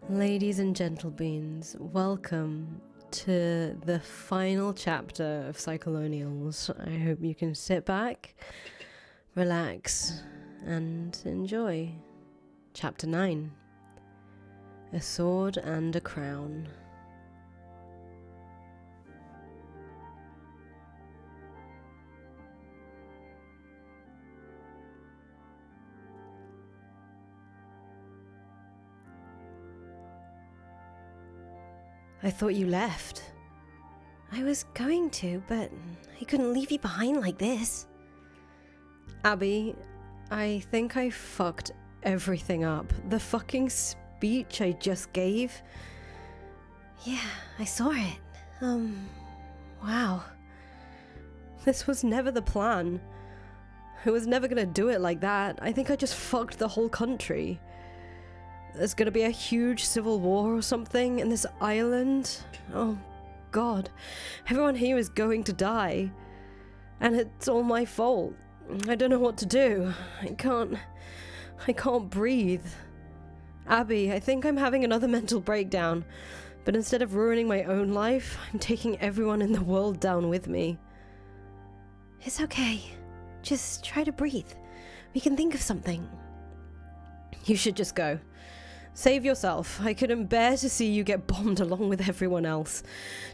Ladies and gentlebeans, welcome to the final chapter of Psycholonials. I hope you can sit back, relax, and enjoy. Chapter 9. A Sword and a Crown. I thought you left. I was going to, but I couldn't leave you behind like this. Abby, I think I fucked everything up. The fucking speech I just gave. Yeah, I saw it. Wow. This was never the plan. I was never gonna do it like that. I think I just fucked the whole country. There's gonna be a huge civil war or something in this island. Oh God, everyone here is going to die. And it's all my fault. I don't know what to do. I can't breathe. Abby, I think I'm having another mental breakdown. But instead of ruining my own life, I'm taking everyone in the world down with me. It's okay. Just try to breathe. We can think of something. You should just go. Save yourself. I couldn't bear to see you get bombed along with everyone else.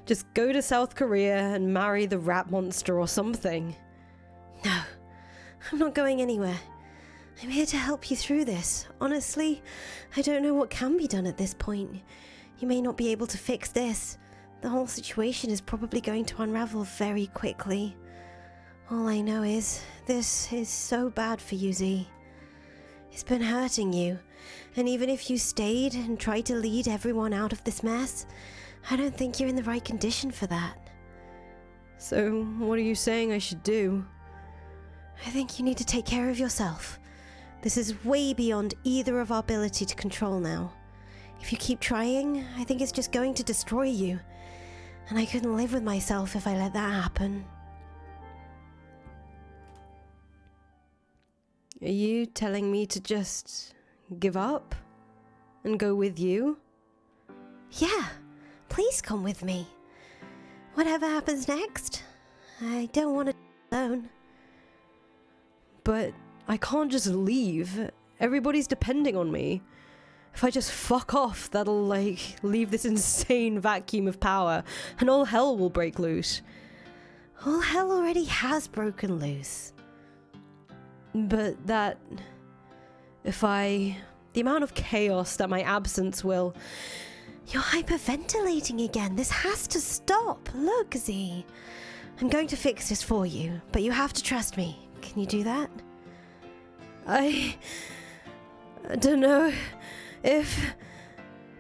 Just go to South Korea and marry the rat monster or something. No, I'm not going anywhere. I'm here to help you through this. Honestly, I don't know what can be done at this point. You may not be able to fix this. The whole situation is probably going to unravel very quickly. All I know is, this is so bad for you, Z. It's been hurting you, and even if you stayed and tried to lead everyone out of this mess, I don't think you're in the right condition for that. So, what are you saying I should do? I think you need to take care of yourself. This is way beyond either of our ability to control now. If you keep trying, I think it's just going to destroy you, and I couldn't live with myself if I let that happen. Are you telling me to just give up and go with you? Yeah, please come with me. Whatever happens next, I don't want to be alone. But I can't just leave. Everybody's depending on me. If I just fuck off, that'll, leave this insane vacuum of power, and all hell will break loose. All hell already has broken loose. But the amount of chaos that my absence will... You're hyperventilating again. This has to stop. Look, Z. I'm going to fix this for you, but you have to trust me. Can you do that? I don't know if...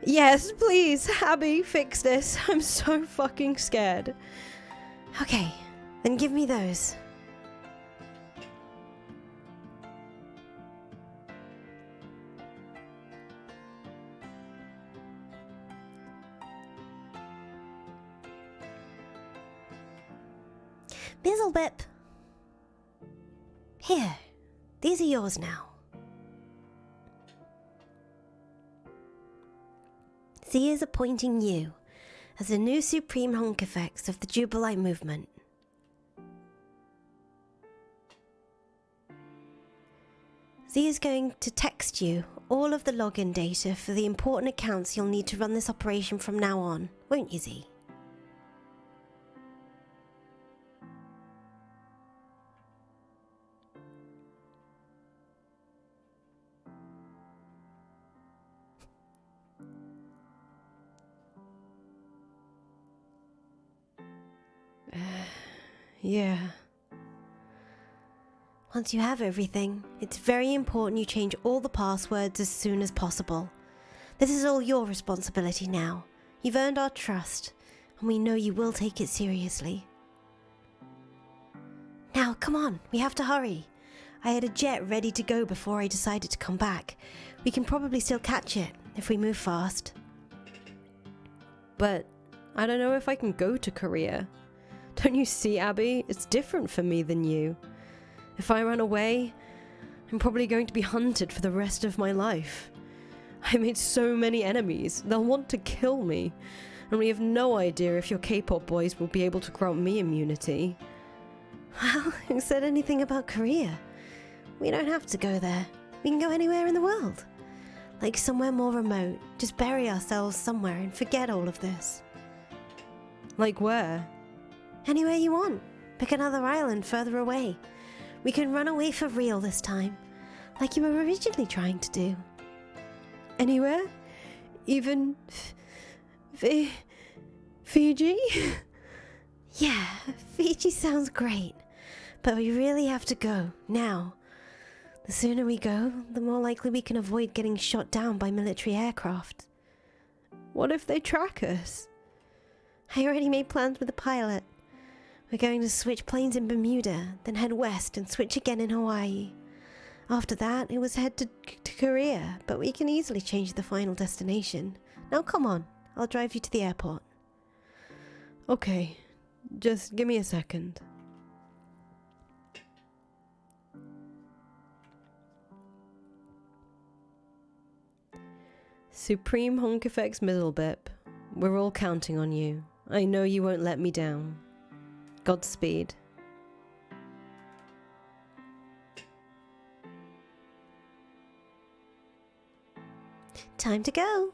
Yes, please, Abby, fix this. I'm so fucking scared. Okay, then give me those. Mizzlewhip. Here, these are yours now. Z is appointing you as the new Supreme Hontifex of the Jubilite movement. Z is going to text you all of the login data for the important accounts you'll need to run this operation from now on, won't you, Z? Yeah. Once you have everything, it's very important you change all the passwords as soon as possible. This is all your responsibility now. You've earned our trust, and we know you will take it seriously. Now, come on, we have to hurry. I had a jet ready to go before I decided to come back. We can probably still catch it if we move fast. But I don't know if I can go to Korea. Don't you see, Abby? It's different for me than you. If I run away, I'm probably going to be hunted for the rest of my life. I made so many enemies. They'll want to kill me. And we have no idea if your K-pop boys will be able to grant me immunity. Well, who said anything about Korea? We don't have to go there. We can go anywhere in the world. Like somewhere more remote. Just bury ourselves somewhere and forget all of this. Like where? Anywhere you want. Pick another island further away. We can run away for real this time. Like you were originally trying to do. Anywhere? Even... Fiji? Yeah, Fiji sounds great. But we really have to go, now. The sooner we go, the more likely we can avoid getting shot down by military aircraft. What if they track us? I already made plans with the pilot. We're going to switch planes in Bermuda, then head west and switch again in Hawaii. After that, it was head to Korea, but we can easily change the final destination. Now come on, I'll drive you to the airport. Okay, just give me a second. Supreme Honk Effects Middlebip, we're all counting on you. I know you won't let me down. Godspeed. Time to go.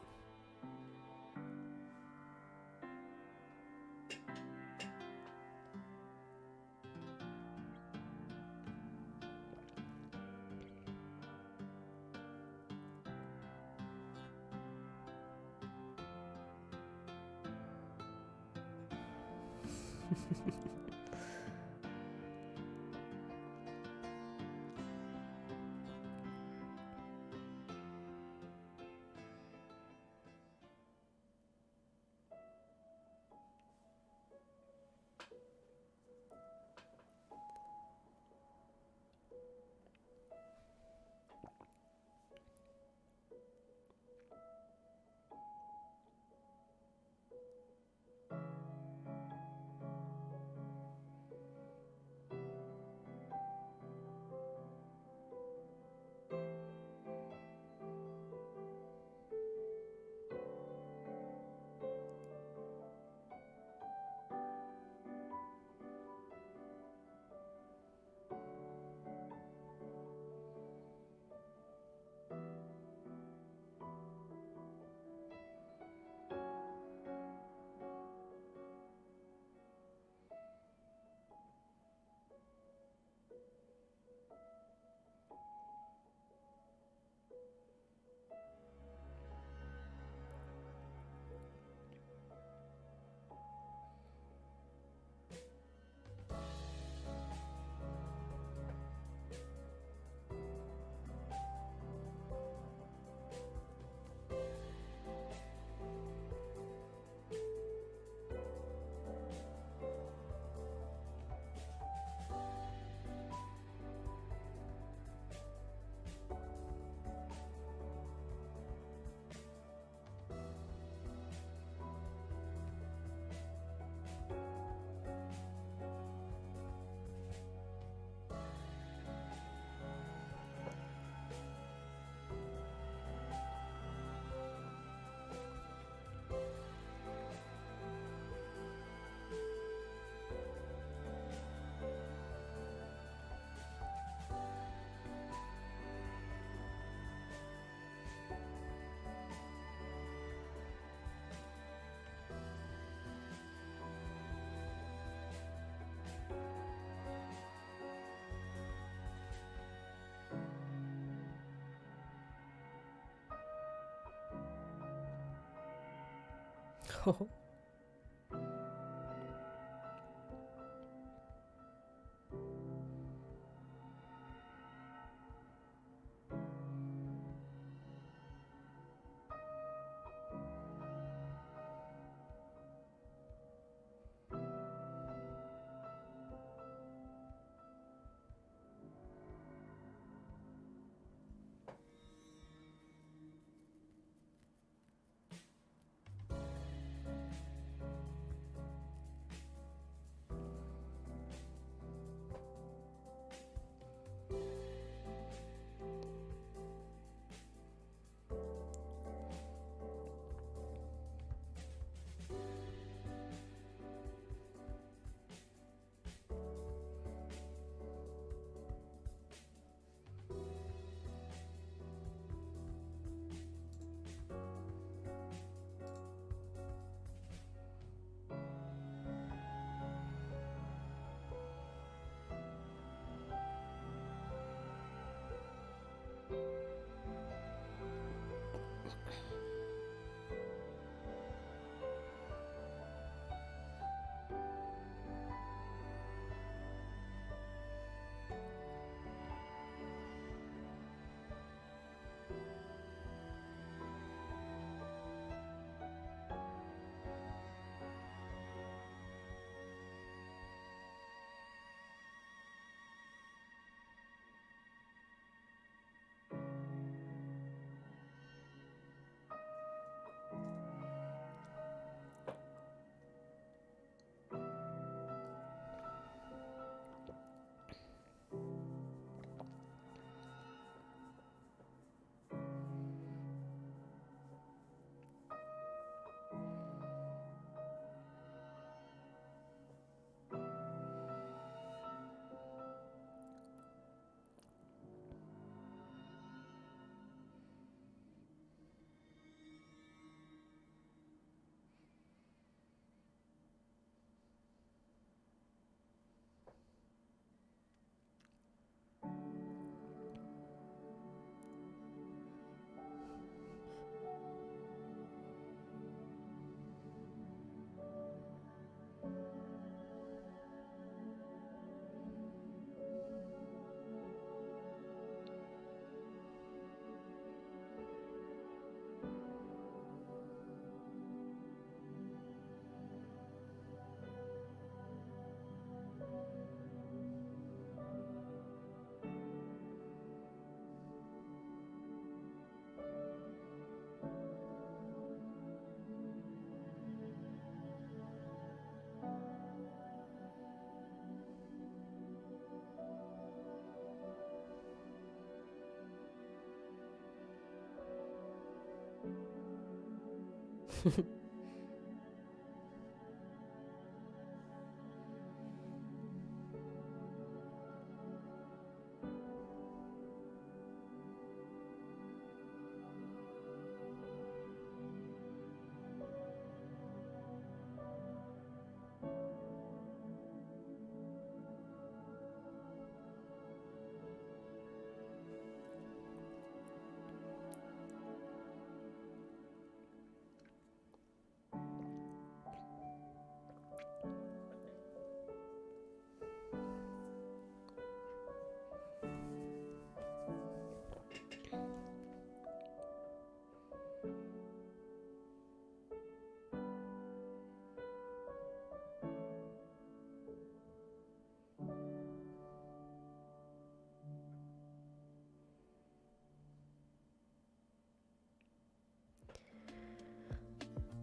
Oh.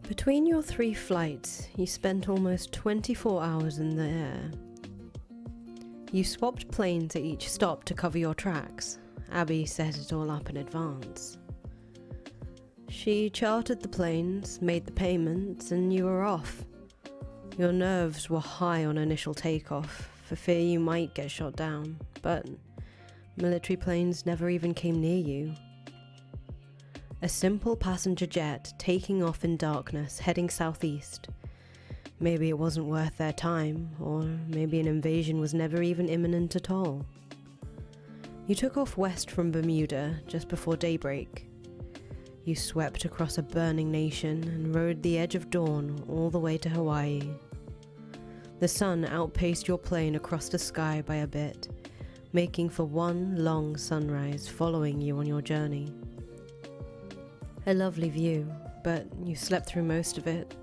Between your 3 flights, you spent almost 24 hours in the air. You swapped planes at each stop to cover your tracks. Abby set it all up in advance. She chartered the planes, made the payments, and you were off. Your nerves were high on initial takeoff, for fear you might get shot down, but military planes never even came near you. A simple passenger jet taking off in darkness, heading southeast. Maybe it wasn't worth their time, or maybe an invasion was never even imminent at all. You took off west from Bermuda just before daybreak. You swept across a burning nation and rode the edge of dawn all the way to Hawaii. The sun outpaced your plane across the sky by a bit, making for one long sunrise following you on your journey. A lovely view, but you slept through most of it.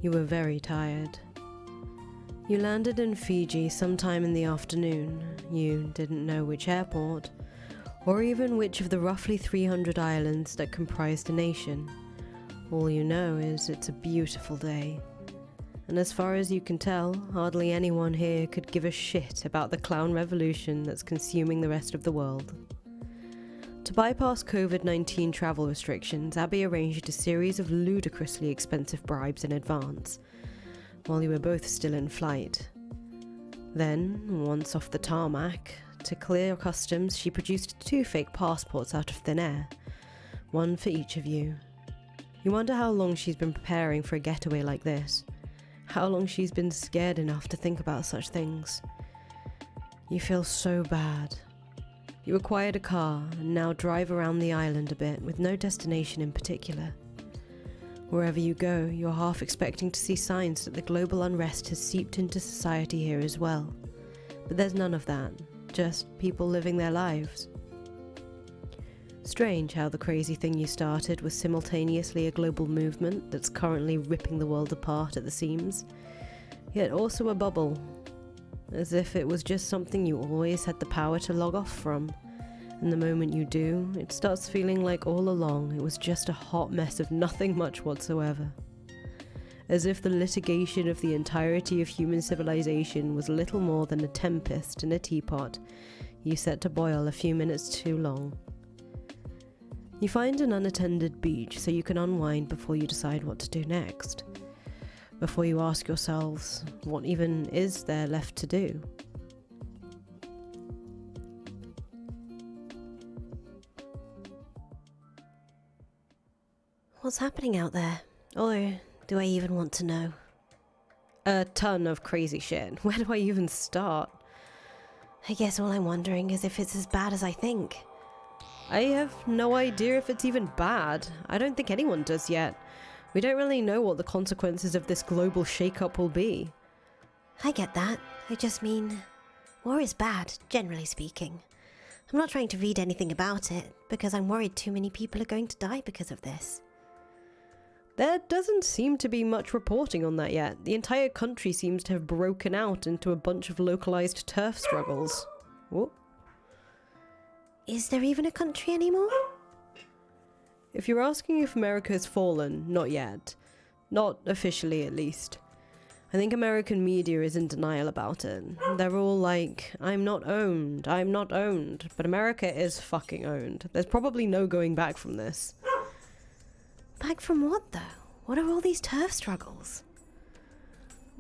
You were very tired. You landed in Fiji sometime in the afternoon. You didn't know which airport, or even which of the roughly 300 islands that comprise the nation. All you know is it's a beautiful day. And as far as you can tell, hardly anyone here could give a shit about the clown revolution that's consuming the rest of the world. To bypass COVID-19 travel restrictions, Abby arranged a series of ludicrously expensive bribes in advance, while you were both still in flight. Then, once off the tarmac, to clear customs, she produced 2 fake passports out of thin air, one for each of you. You wonder how long she's been preparing for a getaway like this, how long she's been scared enough to think about such things. You feel so bad. You acquired a car and now drive around the island a bit with no destination in particular. Wherever you go, you're half expecting to see signs that the global unrest has seeped into society here as well. But there's none of that, just people living their lives. Strange how the crazy thing you started was simultaneously a global movement that's currently ripping the world apart at the seams, yet also a bubble. As if it was just something you always had the power to log off from, and the moment you do, it starts feeling like all along it was just a hot mess of nothing much whatsoever. As if the litigation of the entirety of human civilization was little more than a tempest in a teapot you set to boil a few minutes too long. You find an unattended beach so you can unwind before you decide what to do next. Before you ask yourselves, what even is there left to do? What's happening out there? Or do I even want to know? A ton of crazy shit. Where do I even start? I guess all I'm wondering is if it's as bad as I think. I have no idea if it's even bad. I don't think anyone does yet. We don't really know what the consequences of this global shake-up will be. I get that. I just mean, war is bad, generally speaking. I'm not trying to read anything about it, because I'm worried too many people are going to die because of this. There doesn't seem to be much reporting on that yet. The entire country seems to have broken out into a bunch of localized turf struggles. Whoop. Is there even a country anymore? If you're asking if America has fallen, not yet. Not officially, at least. I think American media is in denial about it. They're all like, I'm not owned, but America is fucking owned. There's probably no going back from this. Back from what, though? What are all these turf struggles?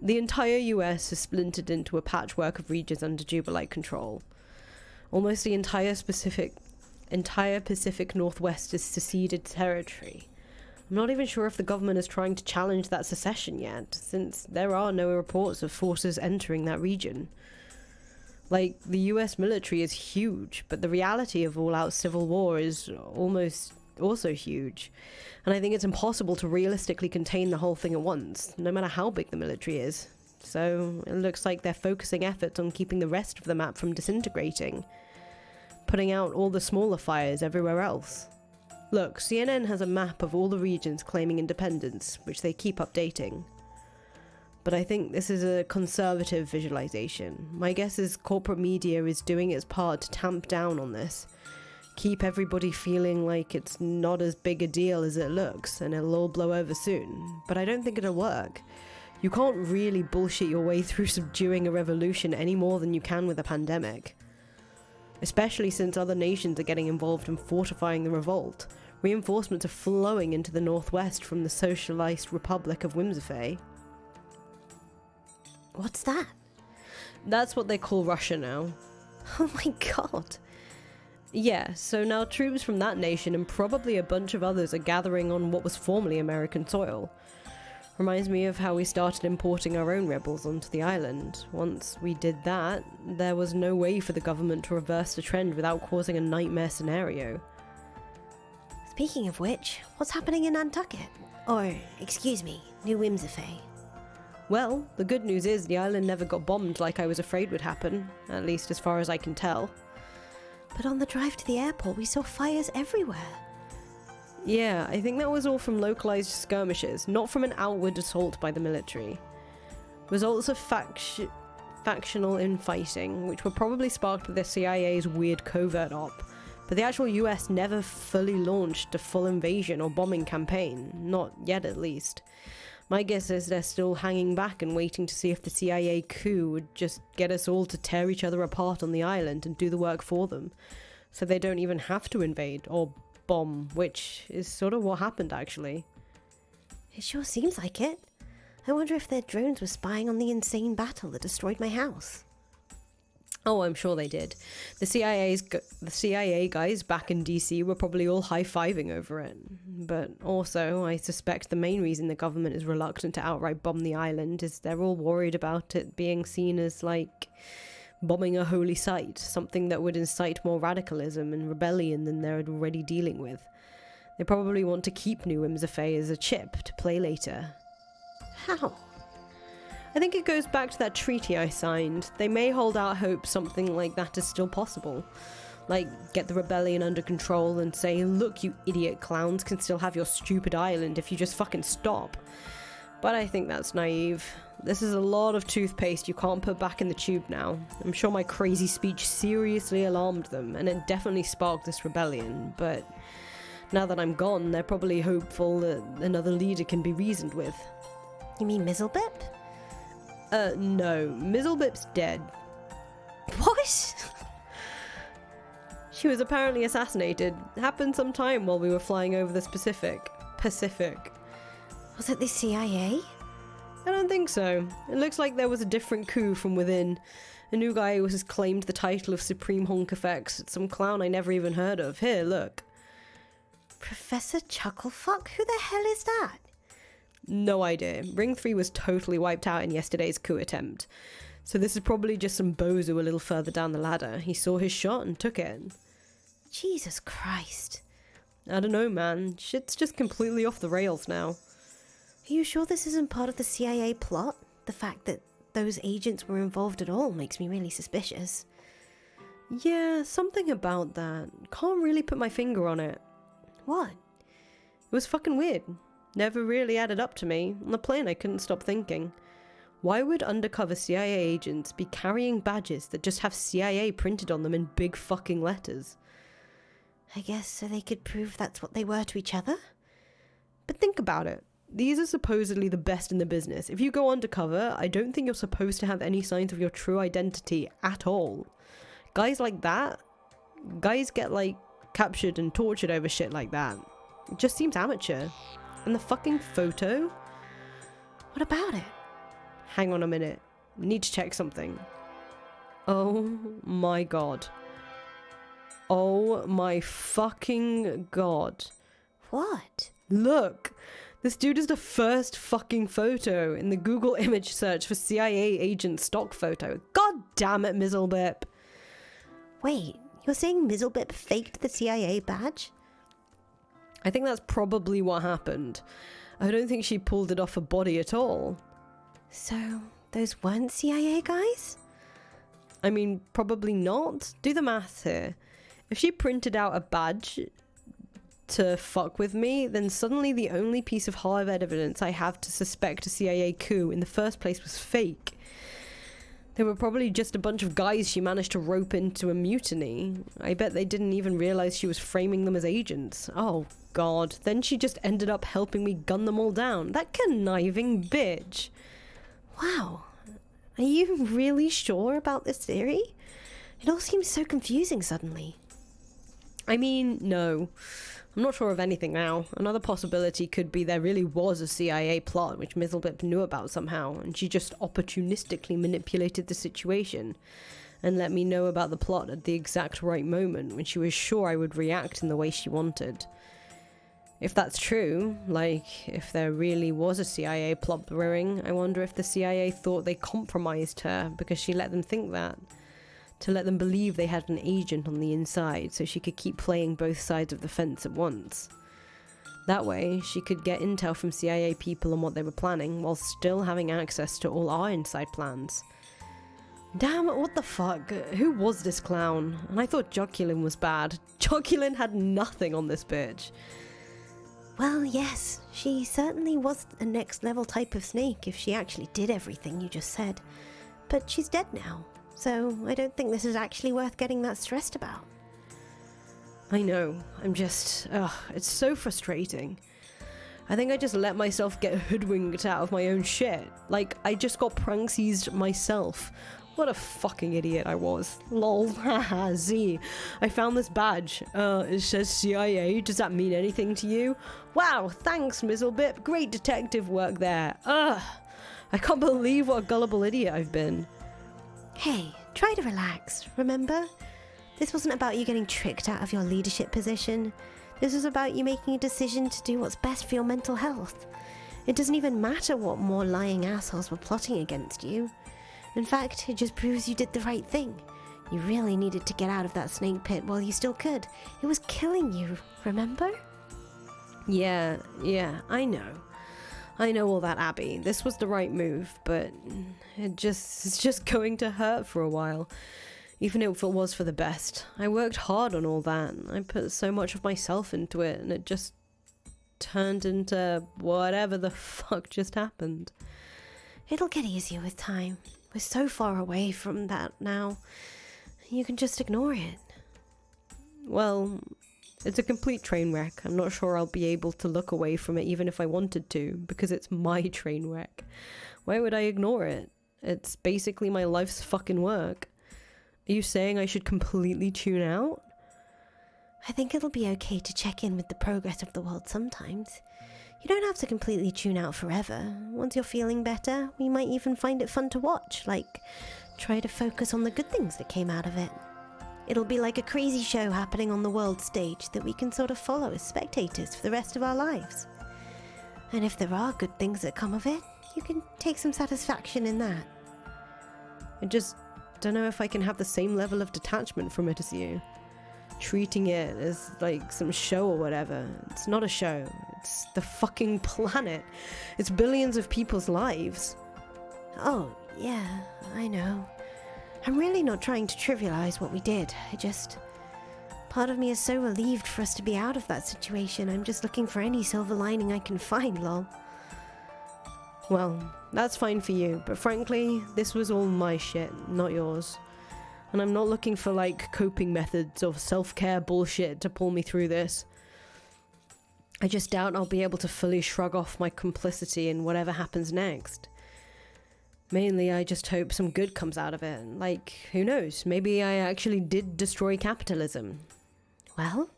The entire US is splintered into a patchwork of regions under Jubilite control. Almost the entire Pacific Northwest is seceded territory. I'm not even sure if the government is trying to challenge that secession yet, since there are no reports of forces entering that region. Like, the US military is huge, but the reality of all-out civil war is almost also huge. And I think it's impossible to realistically contain the whole thing at once, no matter how big the military is. So it looks like they're focusing efforts on keeping the rest of the map from disintegrating, putting out all the smaller fires everywhere else. Look, CNN has a map of all the regions claiming independence, which they keep updating. But I think this is a conservative visualization. My guess is corporate media is doing its part to tamp down on this, keep everybody feeling like it's not as big a deal as it looks, and it'll all blow over soon. But I don't think it'll work. You can't really bullshit your way through subduing a revolution any more than you can with a pandemic. Especially since other nations are getting involved in fortifying the revolt. Reinforcements are flowing into the northwest from the Socialist Republic of Whimsifay. What's that? That's what they call Russia now. Oh my god. Yeah, so now troops from that nation and probably a bunch of others are gathering on what was formerly American soil. Reminds me of how we started importing our own rebels onto the island. Once we did that, there was no way for the government to reverse the trend without causing a nightmare scenario. Speaking of which, what's happening in Nantucket? Or, excuse me, New Whimsifay? Well, the good news is the island never got bombed like I was afraid would happen, at least as far as I can tell. But on the drive to the airport, we saw fires everywhere. Yeah, I think that was all from localized skirmishes, not from an outward assault by the military. Results of factional infighting, which were probably sparked by the CIA's weird covert op, but the actual US never fully launched a full invasion or bombing campaign, not yet at least. My guess is they're still hanging back and waiting to see if the CIA coup would just get us all to tear each other apart on the island and do the work for them, so they don't even have to invade or bomb, which is sort of what happened actually. It sure seems like it. I wonder if their drones were spying on the insane battle that destroyed my house. Oh, I'm sure they did. The CIA guys back in DC were probably all high-fiving over it. But also, I suspect the main reason the government is reluctant to outright bomb the island is they're all worried about it being seen as, like, bombing a holy site, something that would incite more radicalism and rebellion than they're already dealing with. They probably want to keep New Whimsifay as a chip to play later. How? I think it goes back to that treaty I signed. They may hold out hope something like that is still possible. Like, get the rebellion under control and say, look, you idiot clowns can still have your stupid island if you just fucking stop. But I think that's naive. This is a lot of toothpaste you can't put back in the tube now. I'm sure my crazy speech seriously alarmed them, and it definitely sparked this rebellion, but now that I'm gone, they're probably hopeful that another leader can be reasoned with. You mean Mizzlebip? No. Mizzlebip's dead. What? She was apparently assassinated. Happened sometime while we were flying over the Pacific. Was it the CIA? I don't think so. It looks like there was a different coup from within. A new guy who has claimed the title of Supreme Honk Effects. Some clown I never even heard of. Here, look. Professor Chucklefuck? Who the hell is that? No idea. Ring 3 was totally wiped out in yesterday's coup attempt. So this is probably just some bozo a little further down the ladder. He saw his shot and took it. Jesus Christ. I don't know, man. Shit's just completely off the rails now. Are you sure this isn't part of the CIA plot? The fact that those agents were involved at all makes me really suspicious. Yeah, something about that. Can't really put my finger on it. What? It was fucking weird. Never really added up to me. On the plane I couldn't stop thinking. Why would undercover CIA agents be carrying badges that just have CIA printed on them in big fucking letters? I guess so they could prove that's what they were to each other? But think about it. These are supposedly the best in the business. If you go undercover, I don't think you're supposed to have any signs of your true identity at all. Guys like that, guys get, like, captured and tortured over shit like that. It just seems amateur. And the fucking photo? What about it? Hang on a minute. Need to check something. Oh my god. Oh my fucking god. What? Look! This dude is the first fucking photo in the Google image search for CIA agent stock photo. God damn it, Mizzlebip. Wait, you're saying Mizzlebip faked the CIA badge? I think that's probably what happened. I don't think she pulled it off a body at all. So, those weren't CIA guys? I mean, probably not. Do the math here. If she printed out a badge to fuck with me, then suddenly the only piece of hard evidence I have to suspect a CIA coup in the first place was fake. They were probably just a bunch of guys she managed to rope into a mutiny. I bet they didn't even realize she was framing them as agents. Oh god, then she just ended up helping me gun them all down. That conniving bitch. Wow. Are you really sure about this theory? It all seems so confusing suddenly. I mean, no. I'm not sure of anything now. Another possibility could be there really was a CIA plot which Mizzlebip knew about somehow, and she just opportunistically manipulated the situation and let me know about the plot at the exact right moment when she was sure I would react in the way she wanted. If that's true, like, if there really was a CIA plot brewing, I wonder if the CIA thought they compromised her because she let them think that. To let them believe they had an agent on the inside so she could keep playing both sides of the fence at once. That way, she could get intel from CIA people on what they were planning while still having access to all our inside plans. Damn, what the fuck? Who was this clown? And I thought Joculin was bad. Joculin had nothing on this bitch. Well, yes, she certainly was a next level type of snake if she actually did everything you just said. But she's dead now. So, I don't think this is actually worth getting that stressed about. I know, I'm just... it's so frustrating. I think I just let myself get hoodwinked out of my own shit. Like, I just got prank seized myself. What a fucking idiot I was. Lol, haha, Z. I found this badge. It says CIA. Does that mean anything to you? Wow, thanks, Mizzlebip. Great detective work there. I can't believe what a gullible idiot I've been. Hey, try to relax, remember? This wasn't about you getting tricked out of your leadership position. This was about you making a decision to do what's best for your mental health. It doesn't even matter what more lying assholes were plotting against you. In fact, it just proves you did the right thing. You really needed to get out of that snake pit while you still could. It was killing you, remember? Yeah, I know. I know all that, Abby. This was the right move, but it's just going to hurt for a while. Even if it was for the best. I worked hard on all that. I put so much of myself into it, and it just turned into whatever the fuck just happened. It'll get easier with time. We're so far away from that now. You can just ignore it. Well, it's a complete train wreck. I'm not sure I'll be able to look away from it even if I wanted to, because it's my train wreck. Why would I ignore it? It's basically my life's fucking work. Are you saying I should completely tune out? I think it'll be okay to check in with the progress of the world sometimes. You don't have to completely tune out forever. Once you're feeling better, we might even find it fun to watch, like try to focus on the good things that came out of it. It'll be like a crazy show happening on the world stage that we can sort of follow as spectators for the rest of our lives. And if there are good things that come of it, you can take some satisfaction in that. I just don't know if I can have the same level of detachment from it as you. Treating it as like some show or whatever. It's not a show. It's the fucking planet. It's billions of people's lives. Oh, yeah, I know. I'm really not trying to trivialize what we did. Part of me is so relieved for us to be out of that situation. I'm just looking for any silver lining I can find, lol. Well, that's fine for you, but frankly, this was all my shit, not yours. And I'm not looking for like coping methods or self-care bullshit to pull me through this. I just doubt I'll be able to fully shrug off my complicity in whatever happens next. Mainly, I just hope some good comes out of it. Like, who knows? Maybe I actually did destroy capitalism. Well,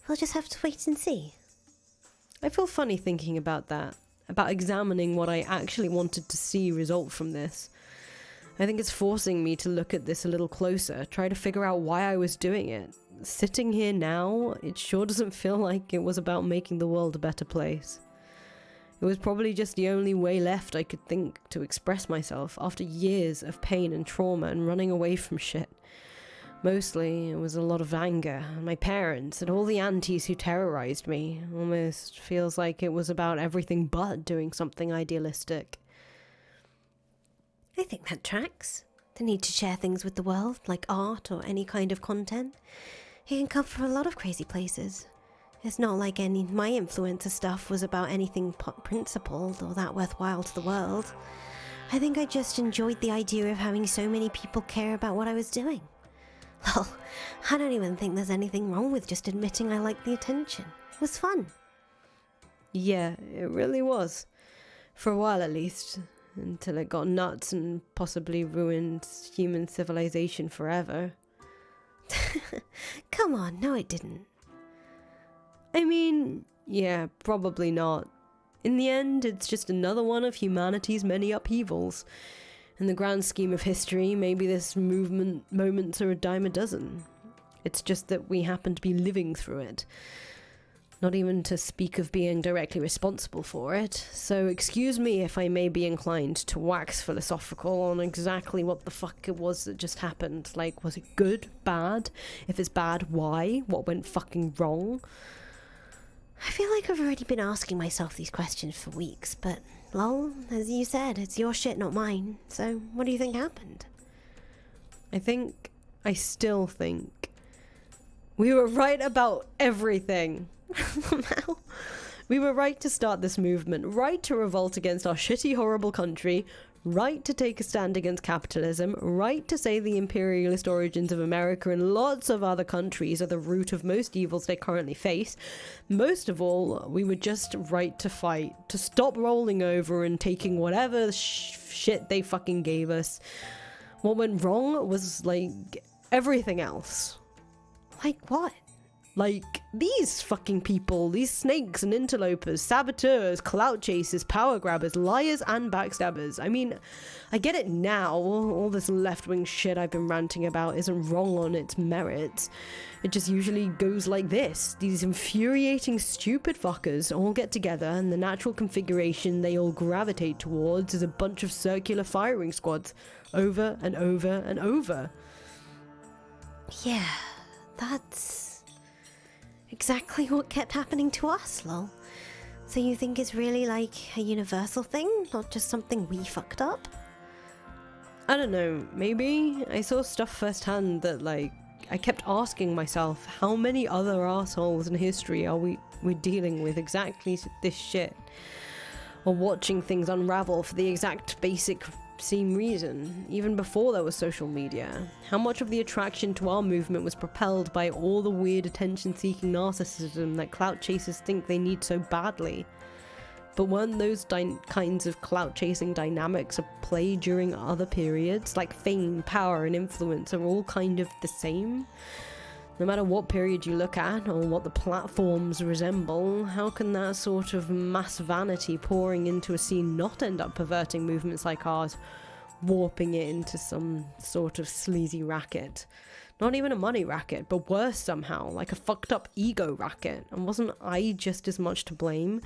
we'll just have to wait and see. I feel funny thinking about that, about examining what I actually wanted to see result from this. I think it's forcing me to look at this a little closer, try to figure out why I was doing it. Sitting here now, it sure doesn't feel like it was about making the world a better place. It was probably just the only way left I could think to express myself after years of pain and trauma and running away from shit. Mostly, it was a lot of anger, and my parents, and all the aunties who terrorized me. Almost feels like it was about everything but doing something idealistic. I think that tracks. The need to share things with the world, like art or any kind of content. It can come from a lot of crazy places. It's not like any my influencer stuff was about anything principled or that worthwhile to the world. I think I just enjoyed the idea of having so many people care about what I was doing. Well, I don't even think there's anything wrong with just admitting I liked the attention. It was fun. Yeah, it really was. For a while at least. Until it got nuts and possibly ruined human civilization forever. Come on, no it didn't. I mean, yeah, probably not. In the end, it's just another one of humanity's many upheavals. In the grand scheme of history, maybe this moments are a dime a dozen. It's just that we happen to be living through it. Not even to speak of being directly responsible for it. So excuse me if I may be inclined to wax philosophical on exactly what the fuck it was that just happened. Like, was it good? Bad? If it's bad, why? What went fucking wrong? I feel like I've already been asking myself these questions for weeks, but lol, as you said, it's your shit, not mine. So what do you think happened? I still think we were right about everything. Now, we were right to start this movement, right to revolt against our shitty, horrible country, right to take a stand against capitalism, right to say the imperialist origins of America and lots of other countries are the root of most evils they currently face. Most of all, we were just right to fight, to stop rolling over and taking whatever shit they fucking gave us. What went wrong was, like, everything else. Like what? Like, these fucking people, these snakes and interlopers, saboteurs, clout chasers, power grabbers, liars and backstabbers. I mean, I get it now, all this left-wing shit I've been ranting about isn't wrong on its merits. It just usually goes like this. These infuriating, stupid fuckers all get together and the natural configuration they all gravitate towards is a bunch of circular firing squads, over and over and over. Yeah, that's exactly what kept happening to us, lol. So you think it's really like a universal thing, not just something we fucked up? I don't know, maybe I saw stuff firsthand that, like, I kept asking myself, how many other assholes in history are we're dealing with exactly this shit? Or watching things unravel for the exact basic same reason, even before there was social media. How much of the attraction to our movement was propelled by all the weird attention-seeking narcissism that clout chasers think they need so badly? But weren't those kinds of clout-chasing dynamics at play during other periods? Like fame, power, and influence are all kind of the same? No matter what period you look at, or what the platforms resemble, how can that sort of mass vanity pouring into a scene not end up perverting movements like ours, warping it into some sort of sleazy racket? Not even a money racket, but worse somehow, like a fucked up ego racket. And wasn't I just as much to blame?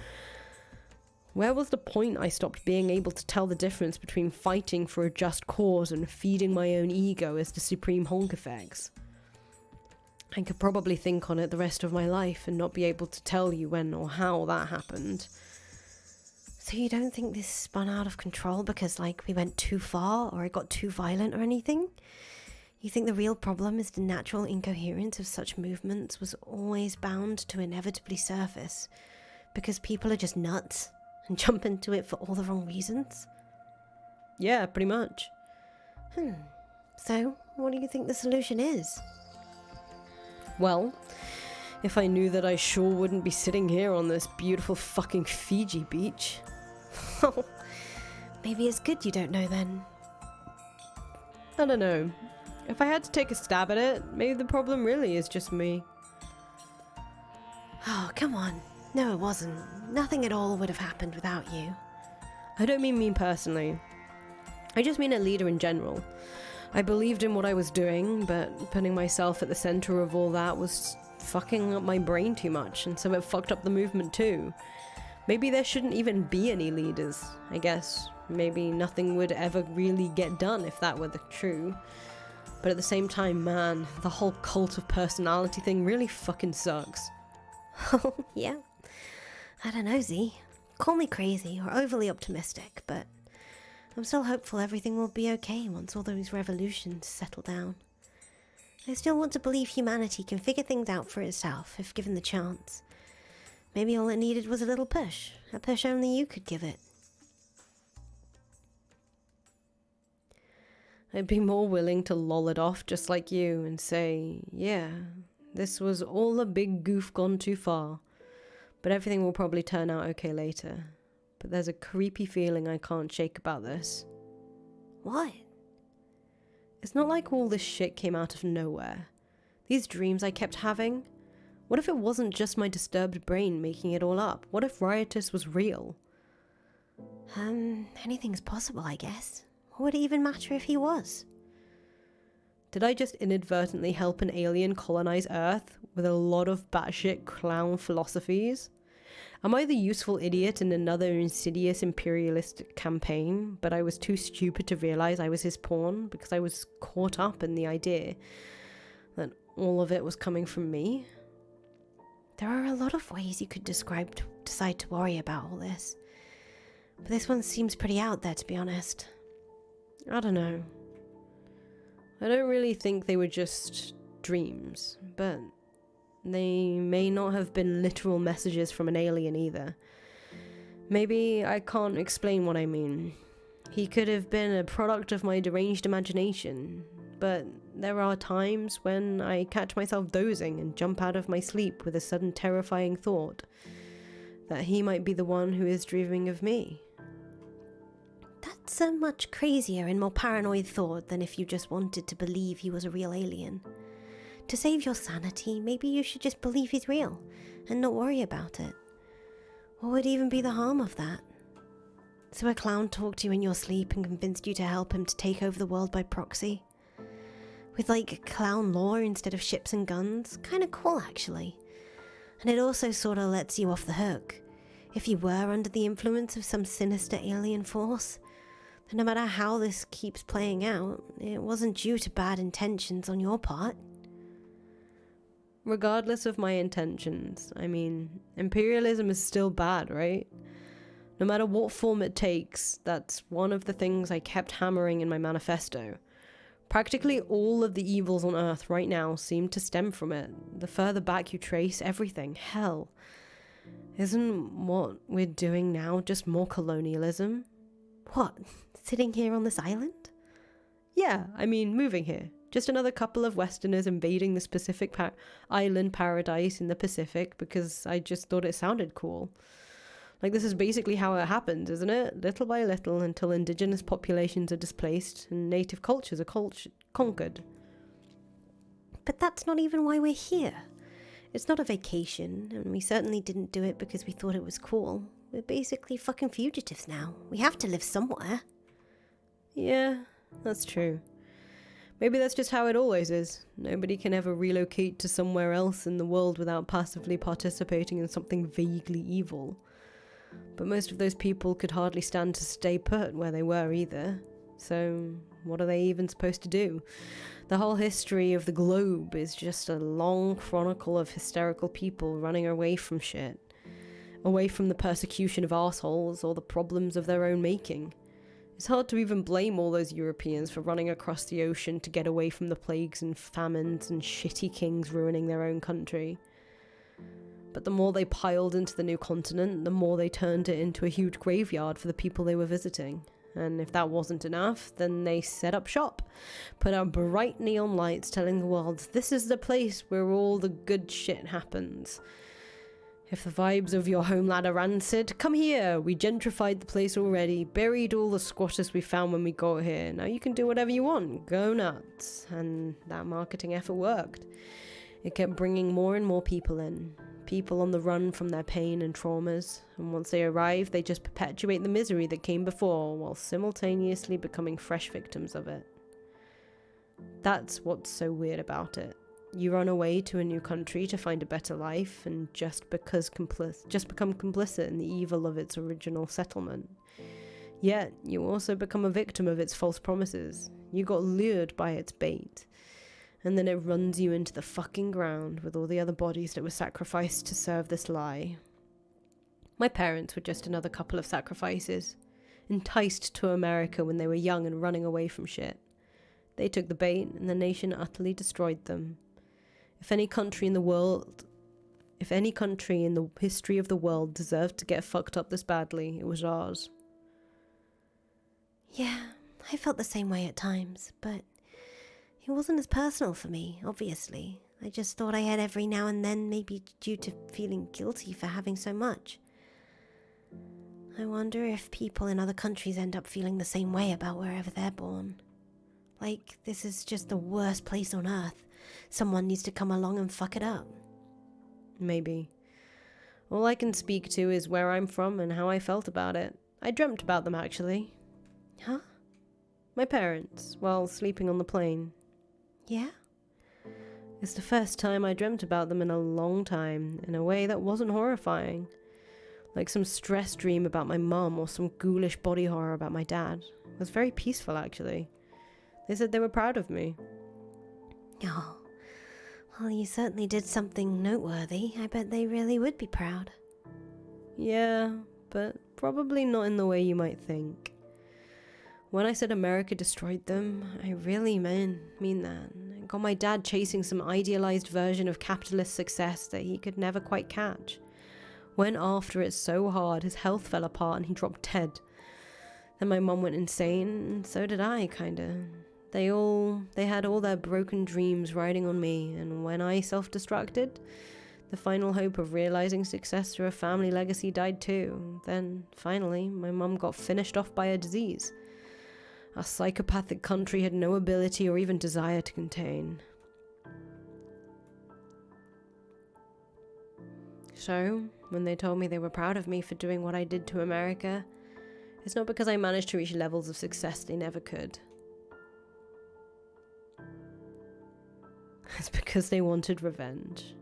Where was the point I stopped being able to tell the difference between fighting for a just cause and feeding my own ego as the supreme honk effects? I could probably think on it the rest of my life and not be able to tell you when or how that happened. So you don't think this spun out of control because, like, we went too far or it got too violent or anything? You think the real problem is the natural incoherence of such movements was always bound to inevitably surface because people are just nuts and jump into it for all the wrong reasons? Yeah, pretty much. So, what do you think the solution is? Well, if I knew that I sure wouldn't be sitting here on this beautiful fucking Fiji beach. Maybe it's good you don't know then. I don't know. If I had to take a stab at it, maybe the problem really is just me. Oh, come on. No, it wasn't. Nothing at all would have happened without you. I don't mean me personally. I just mean a leader in general. I believed in what I was doing, but putting myself at the center of all that was fucking up my brain too much, and so it fucked up the movement too. Maybe there shouldn't even be any leaders, I guess. Maybe nothing would ever really get done if that were the true. But at the same time, man, the whole cult of personality thing really fucking sucks. Oh, yeah. I don't know, Z. Call me crazy or overly optimistic, but I'm still hopeful everything will be okay once all those revolutions settle down. I still want to believe humanity can figure things out for itself if given the chance. Maybe all it needed was a little push, a push only you could give it. I'd be more willing to loll it off just like you and say, yeah, this was all a big goof gone too far, but everything will probably turn out okay later. But there's a creepy feeling I can't shake about this. What? It's not like all this shit came out of nowhere. These dreams I kept having, what if it wasn't just my disturbed brain making it all up? What if Riotous was real? Anything's possible, I guess. What would it even matter if he was? Did I just inadvertently help an alien colonize Earth with a lot of batshit clown philosophies? Am I the useful idiot in another insidious imperialist campaign, but I was too stupid to realize I was his pawn because I was caught up in the idea that all of it was coming from me? There are a lot of ways you could decide to worry about all this, but this one seems pretty out there, to be honest. I don't know. I don't really think they were just dreams, but they may not have been literal messages from an alien either. Maybe I can't explain what I mean. He could have been a product of my deranged imagination, but there are times when I catch myself dozing and jump out of my sleep with a sudden terrifying thought that he might be the one who is dreaming of me. That's a much crazier and more paranoid thought than if you just wanted to believe he was a real alien. To save your sanity, maybe you should just believe he's real and not worry about it. What would even be the harm of that? So a clown talked to you in your sleep and convinced you to help him to take over the world by proxy? With like clown law instead of ships and guns? Kinda cool, actually. And it also sorta lets you off the hook. If you were under the influence of some sinister alien force, then no matter how this keeps playing out, it wasn't due to bad intentions on your part. Regardless of my intentions, I mean, imperialism is still bad, right? No matter what form it takes, that's one of the things I kept hammering in my manifesto. Practically all of the evils on Earth right now seem to stem from it. The further back you trace everything, hell. Isn't what we're doing now just more colonialism? What, sitting here on this island? Yeah, I mean, moving here. Just another couple of Westerners invading the specific island paradise in the Pacific because I just thought it sounded cool. Like, this is basically how it happens, isn't it? Little by little until indigenous populations are displaced and native cultures are conquered. But that's not even why we're here. It's not a vacation, and we certainly didn't do it because we thought it was cool. We're basically fucking fugitives now. We have to live somewhere. Yeah, that's true. Maybe that's just how it always is. Nobody can ever relocate to somewhere else in the world without passively participating in something vaguely evil. But most of those people could hardly stand to stay put where they were either. So what are they even supposed to do? The whole history of the globe is just a long chronicle of hysterical people running away from shit. Away from the persecution of arseholes or the problems of their own making. It's hard to even blame all those Europeans for running across the ocean to get away from the plagues and famines and shitty kings ruining their own country. But the more they piled into the new continent, the more they turned it into a huge graveyard for the people they were visiting. And if that wasn't enough, then they set up shop, put out bright neon lights telling the world, this is the place where all the good shit happens. If the vibes of your homeland are rancid, come here, we gentrified the place already, buried all the squatters we found when we got here, now you can do whatever you want, go nuts. And that marketing effort worked. It kept bringing more and more people in. people on the run from their pain and traumas, and once they arrive, they just perpetuate the misery that came before while simultaneously becoming fresh victims of it. That's what's so weird about it. You run away to a new country to find a better life and just become complicit in the evil of its original settlement. Yet, you also become a victim of its false promises. You got lured by its bait. And then it runs you into the fucking ground with all the other bodies that were sacrificed to serve this lie. My parents were just another couple of sacrifices, enticed to America when they were young and running away from shit. They took the bait, and the nation utterly destroyed them. If any country in the history of the world deserved to get fucked up this badly, it was ours. Yeah, I felt the same way at times, but it wasn't as personal for me, obviously. I just thought I had every now and then, maybe due to feeling guilty for having so much. I wonder if people in other countries end up feeling the same way about wherever they're born. Like, this is just the worst place on earth. Someone needs to come along and fuck it up. Maybe. All I can speak to is where I'm from and how I felt about it. I dreamt about them, actually. Huh? My parents, while sleeping on the plane. Yeah? It's the first time I dreamt about them in a long time, in a way that wasn't horrifying. Like some stress dream about my mum or some ghoulish body horror about my dad. It was very peaceful, actually. They said they were proud of me. Oh, well, you certainly did something noteworthy. I bet they really would be proud. Yeah, but probably not in the way you might think. When I said America destroyed them, I really mean that. It got my dad chasing some idealized version of capitalist success that he could never quite catch. Went after it so hard, his health fell apart and he dropped dead. Then my mum went insane, and so did I, kinda. They had all their broken dreams riding on me, and when I self-destructed, the final hope of realizing success through a family legacy died too. Then, finally, my mum got finished off by a disease. Our psychopathic country had no ability or even desire to contain. So, when they told me they were proud of me for doing what I did to America, it's not because I managed to reach levels of success they never could. It's because they wanted revenge.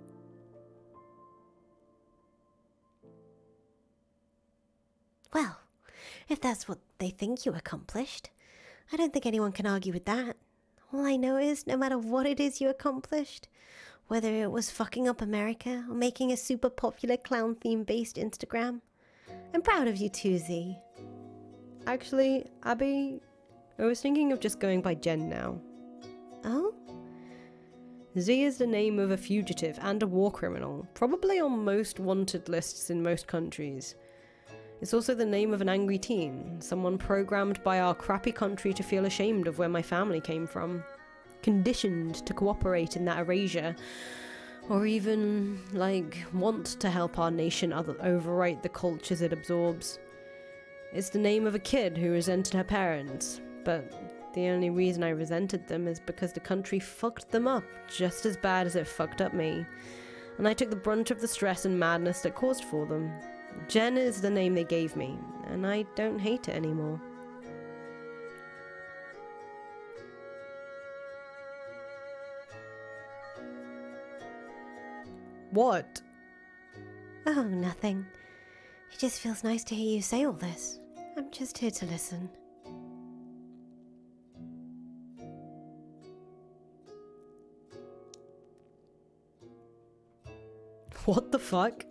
Well, if that's what they think you accomplished, I don't think anyone can argue with that. All I know is, no matter what it is you accomplished, whether it was fucking up America or making a super popular clown theme based Instagram, I'm proud of you too, Z. Actually, Abby, I was thinking of just going by Jen now. Oh? Z is the name of a fugitive and a war criminal, probably on most wanted lists in most countries. It's also the name of an angry teen, someone programmed by our crappy country to feel ashamed of where my family came from, conditioned to cooperate in that erasure, or even, want to help our nation overwrite the cultures it absorbs. It's the name of a kid who resented her parents, but the only reason I resented them is because the country fucked them up just as bad as it fucked up me, and I took the brunt of the stress and madness that caused for them. Jen is the name they gave me, and I don't hate it anymore. What? Oh, nothing. It just feels nice to hear you say all this. I'm just here to listen. What the fuck?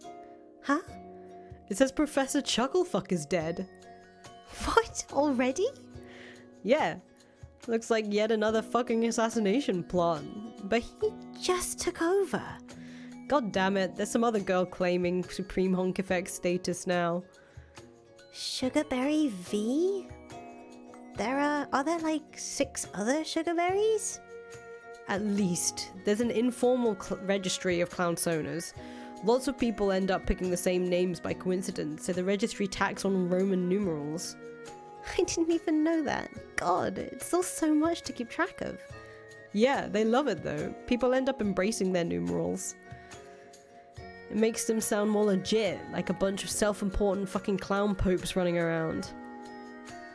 Huh? It says Professor Chucklefuck is dead. What? Already? Yeah. Looks like yet another fucking assassination plot. But he just took over. God damn it, there's some other girl claiming Supreme Honk Effect status now. Sugarberry V? Are there like 6 other Sugarberries? At least. There's an informal registry of clownsonas. Lots of people end up picking the same names by coincidence, so the registry tacks on Roman numerals. I didn't even know that. God, it's still so much to keep track of. Yeah, they love it though. People end up embracing their numerals. It makes them sound more legit, like a bunch of self-important fucking clown popes running around.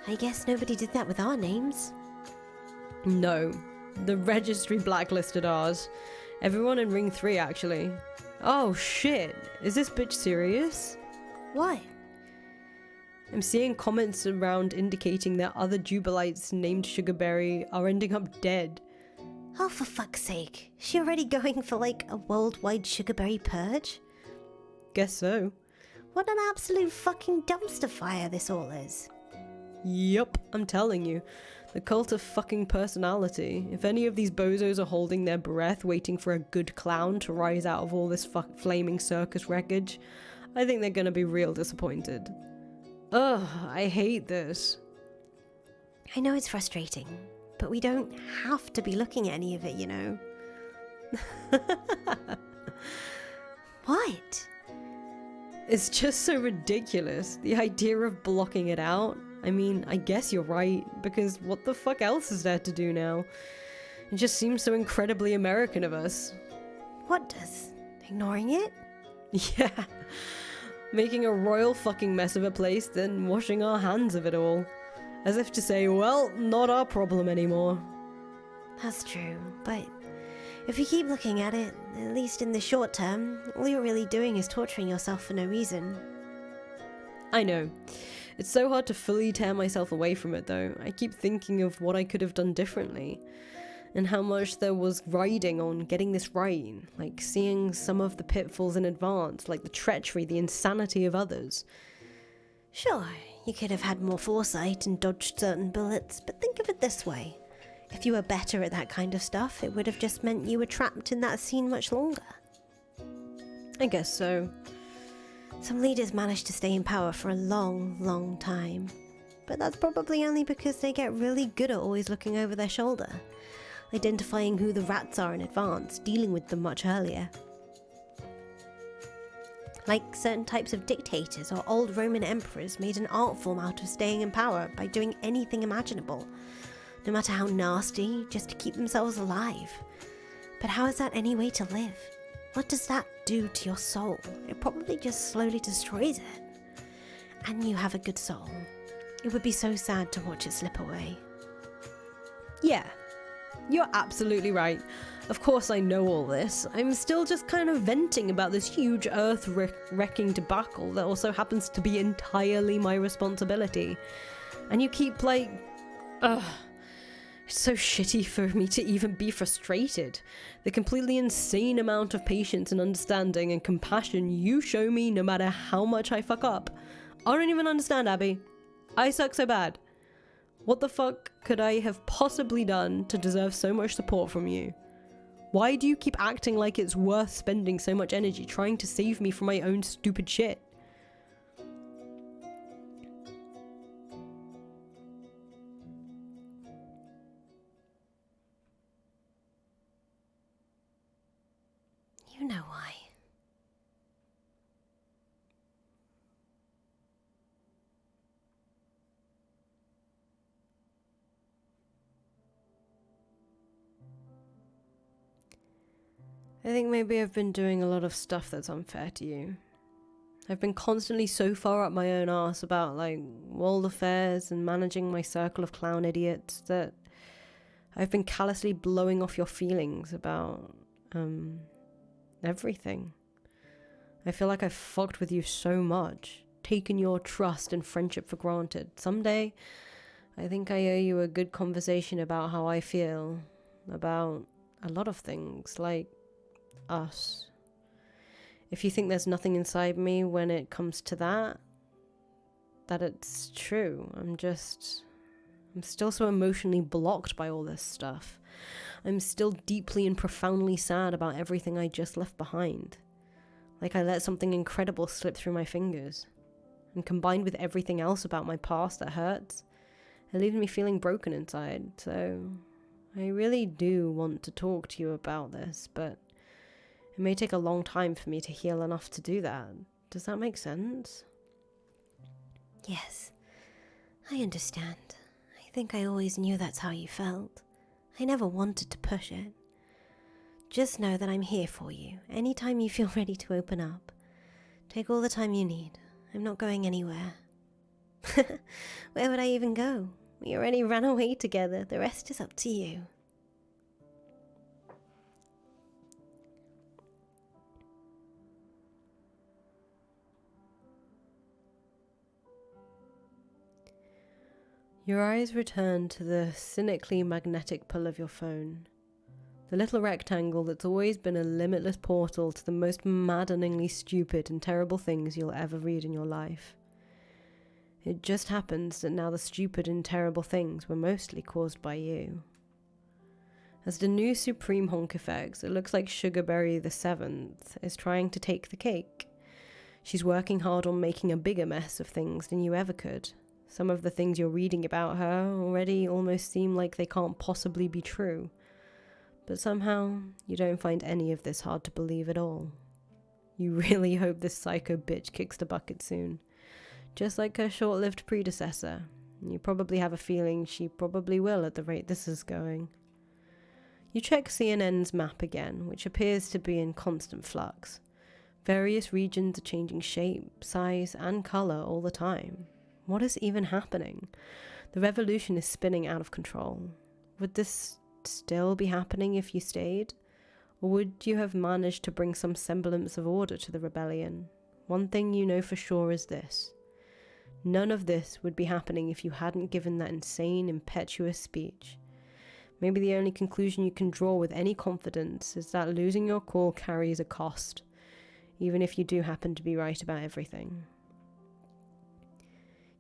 I guess nobody did that with our names. No. The registry blacklisted ours. Everyone in Ring 3, actually. Oh shit, is this bitch serious? What? I'm seeing comments around indicating that other Jubilites named Sugarberry are ending up dead. Oh, for fuck's sake. Is she already going for like a worldwide Sugarberry purge? Guess so. What an absolute fucking dumpster fire this all is. Yup, I'm telling you. The cult of fucking personality. If any of these bozos are holding their breath waiting for a good clown to rise out of all this flaming circus wreckage, I think they're gonna be real disappointed. Ugh, I hate this. I know it's frustrating, but we don't have to be looking at any of it, you know. What? It's just so ridiculous, the idea of blocking it out. I mean, I guess you're right, because what the fuck else is there to do now? It just seems so incredibly American of us. What does? Ignoring it? Yeah. Making a royal fucking mess of a place, then washing our hands of it all. As if to say, well, not our problem anymore. That's true, but if you keep looking at it, at least in the short term, all you're really doing is torturing yourself for no reason. I know. It's so hard to fully tear myself away from it though. I keep thinking of what I could have done differently. And how much there was riding on getting this right. Like seeing some of the pitfalls in advance, like the treachery, the insanity of others. Sure, you could have had more foresight and dodged certain bullets, but think of it this way. If you were better at that kind of stuff, it would have just meant you were trapped in that scene much longer. I guess so. Some leaders manage to stay in power for a long, long time. But that's probably only because they get really good at always looking over their shoulder, identifying who the rats are in advance, dealing with them much earlier. Like certain types of dictators or old Roman emperors made an art form out of staying in power by doing anything imaginable, no matter how nasty, just to keep themselves alive. But how is that any way to live? What does that do to your soul? It probably just slowly destroys it. And you have a good soul. It would be so sad to watch it slip away. Yeah, you're absolutely right. Of course I know all this. I'm still just kind of venting about this huge earth-wrecking debacle that also happens to be entirely my responsibility. And you keep like... Ugh. It's so shitty for me to even be frustrated. The completely insane amount of patience and understanding and compassion you show me no matter how much I fuck up. I don't even understand, Abby. I suck so bad. What the fuck could I have possibly done to deserve so much support from you? Why do you keep acting like it's worth spending so much energy trying to save me from my own stupid shit? You know why. I think maybe I've been doing a lot of stuff that's unfair to you. I've been constantly so far up my own arse about, like, world affairs and managing my circle of clown idiots that I've been callously blowing off your feelings about, everything. I feel like I've fucked with you so much, taken your trust and friendship for granted. Someday, I think I owe you a good conversation about how I feel about a lot of things, like us. If you think there's nothing inside me when it comes to that it's true. I'm still so emotionally blocked by all this stuff. I'm still deeply and profoundly sad about everything I just left behind. Like I let something incredible slip through my fingers. And combined with everything else about my past that hurts, it leaves me feeling broken inside. So I really do want to talk to you about this, but it may take a long time for me to heal enough to do that. Does that make sense? Yes, I understand. I think I always knew that's how you felt. I never wanted to push it. Just know that I'm here for you, anytime you feel ready to open up. Take all the time you need. I'm not going anywhere. Where would I even go? We already ran away together. The rest is up to you. Your eyes return to the cynically magnetic pull of your phone. The little rectangle that's always been a limitless portal to the most maddeningly stupid and terrible things you'll ever read in your life. It just happens that now the stupid and terrible things were mostly caused by you. As the new Supreme Honk effects, it looks like Sugarberry the 7th is trying to take the cake. She's working hard on making a bigger mess of things than you ever could. Some of the things you're reading about her already almost seem like they can't possibly be true. But somehow, you don't find any of this hard to believe at all. You really hope this psycho bitch kicks the bucket soon. Just like her short-lived predecessor. You probably have a feeling she probably will at the rate this is going. You check CNN's map again, which appears to be in constant flux. Various regions are changing shape, size, and colour all the time. What is even happening? The revolution is spinning out of control. Would this still be happening if you stayed? Or would you have managed to bring some semblance of order to the rebellion? One thing you know for sure is this. None of this would be happening if you hadn't given that insane, impetuous speech. Maybe the only conclusion you can draw with any confidence is that losing your cool carries a cost, even if you do happen to be right about everything.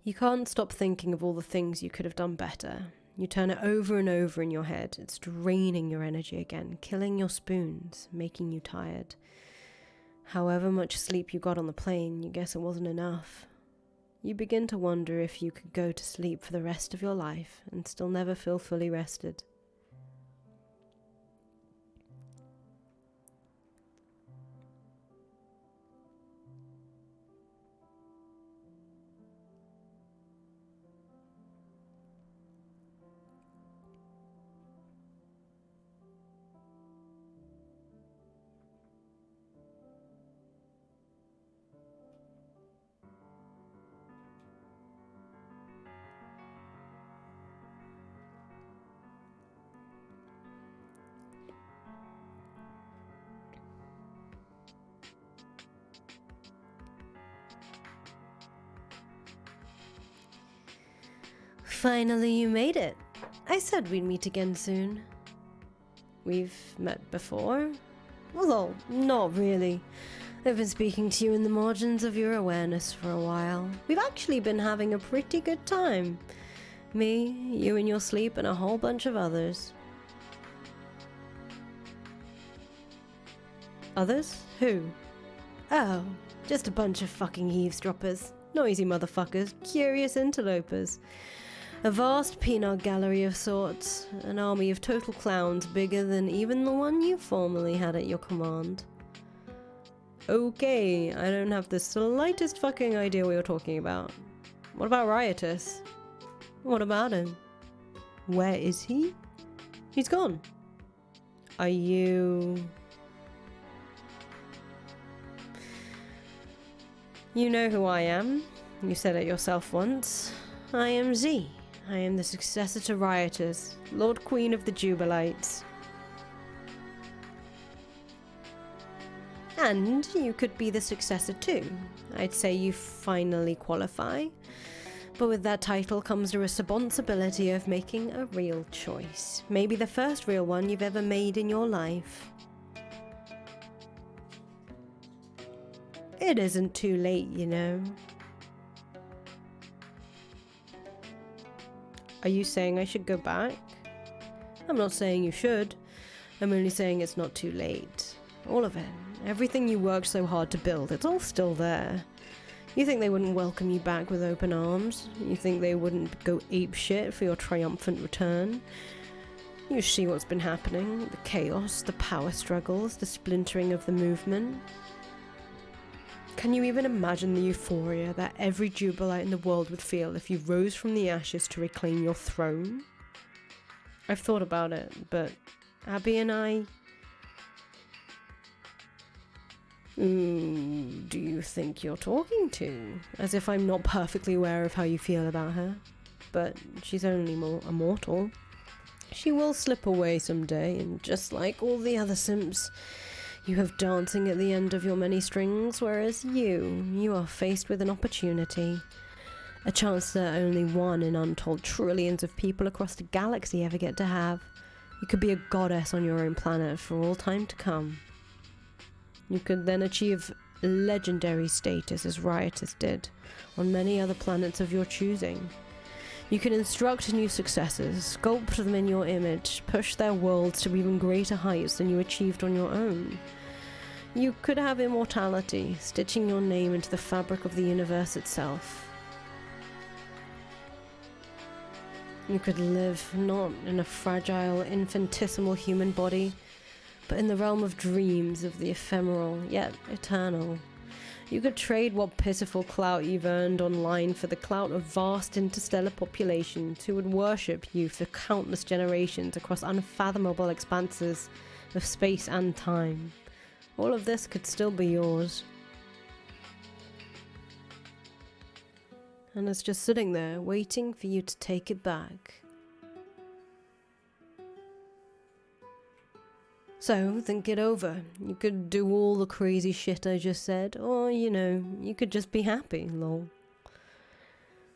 You can't stop thinking of all the things you could have done better. You turn it over and over in your head. It's draining your energy again, killing your spoons, making you tired. However much sleep you got on the plane, you guess it wasn't enough. You begin to wonder if you could go to sleep for the rest of your life and still never feel fully rested. Finally, you made it. I said we'd meet again soon. We've met before? Well, not really. I've been speaking to you in the margins of your awareness for a while. We've actually been having a pretty good time. Me, you in your sleep, and a whole bunch of others. Others? Who? Oh, just a bunch of fucking eavesdroppers. Noisy motherfuckers. Curious interlopers. A vast peanut gallery of sorts. An army of total clowns bigger than even the one you formerly had at your command. Okay, I don't have the slightest fucking idea what you're talking about. What about Riotous? What about him? Where is he? He's gone. Are you... You know who I am. You said it yourself once. I am Z. I am the successor to Riotous, Lord Queen of the Jubilites. And you could be the successor too. I'd say you finally qualify. But with that title comes the responsibility of making a real choice. Maybe the first real one you've ever made in your life. It isn't too late, you know. Are you saying I should go back? I'm not saying you should. I'm only saying it's not too late. All of it. Everything you worked so hard to build, it's all still there. You think they wouldn't welcome you back with open arms? You think they wouldn't go apeshit for your triumphant return? You see what's been happening. The chaos, the power struggles, the splintering of the movement. Can you even imagine the euphoria that every Jubilite in the world would feel if you rose from the ashes to reclaim your throne? I've thought about it, but Abby and I... Who do you think you're talking to? As if I'm not perfectly aware of how you feel about her. But she's only a mortal. She will slip away someday, and just like all the other simps, you have dancing at the end of your many strings, whereas you are faced with an opportunity. A chance that only one in untold trillions of people across the galaxy ever get to have. You could be a goddess on your own planet for all time to come. You could then achieve legendary status as Riotous did on many other planets of your choosing. You can instruct new successors, sculpt them in your image, push their worlds to even greater heights than you achieved on your own. You could have immortality, stitching your name into the fabric of the universe itself. You could live not in a fragile, infinitesimal human body, but in the realm of dreams of the ephemeral, yet eternal. You could trade what pitiful clout you've earned online for the clout of vast interstellar populations who would worship you for countless generations across unfathomable expanses of space and time. All of this could still be yours. And it's just sitting there, waiting for you to take it back. So, think it over. You could do all the crazy shit I just said, or, you could just be happy, lol.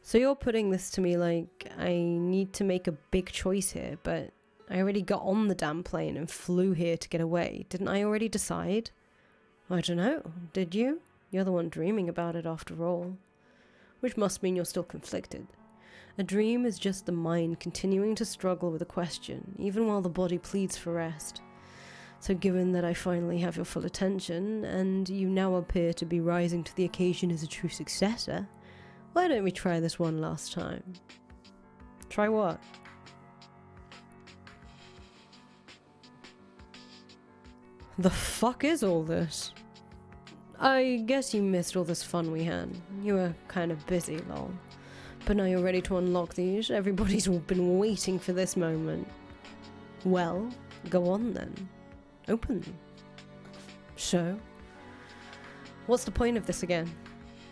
So you're putting this to me like I need to make a big choice here, but I already got on the damn plane and flew here to get away. Didn't I already decide? I don't know. Did you? You're the one dreaming about it after all. Which must mean you're still conflicted. A dream is just the mind continuing to struggle with a question, even while the body pleads for rest. So given that I finally have your full attention, and you now appear to be rising to the occasion as a true successor, why don't we try this one last time? Try what? The fuck is all this? I guess you missed all this fun we had. You were kind of busy, lol. But now you're ready to unlock these. Everybody's been waiting for this moment. Well, go on then. Open them. So, what's the point of this again?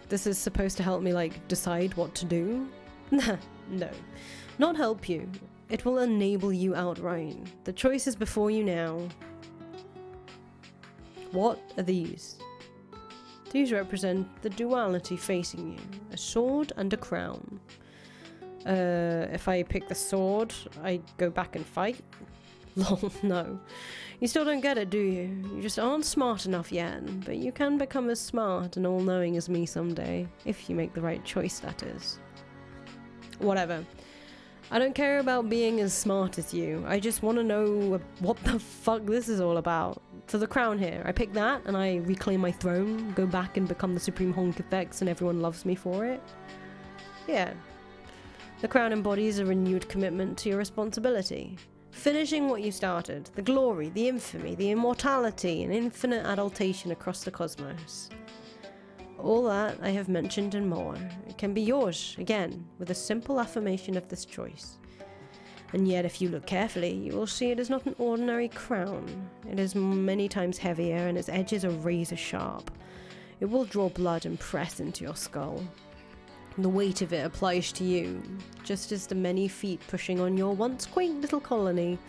This is supposed to help me, decide what to do? No, not help you. It will enable you outright. The choice is before you now. What are these? These represent the duality facing you, a sword and a crown. If I pick the sword, I go back and fight? Lol, no. You still don't get it, do you? You just aren't smart enough yet, but you can become as smart and all-knowing as me someday, if you make the right choice, that is. Whatever. I don't care about being as smart as you. I just want to know what the fuck this is all about. So the crown here, I pick that and I reclaim my throne, go back and become the Supreme Honk Effects and everyone loves me for it? Yeah. The crown embodies a renewed commitment to your responsibility. Finishing what you started, the glory, the infamy, the immortality, and infinite adultation across the cosmos. All that I have mentioned and more, it can be yours, again, with a simple affirmation of this choice. And yet, if you look carefully, you will see it is not an ordinary crown. It is many times heavier, and its edges are razor sharp. It will draw blood and press into your skull. The weight of it applies to you, just as the many feet pushing on your once quaint little colony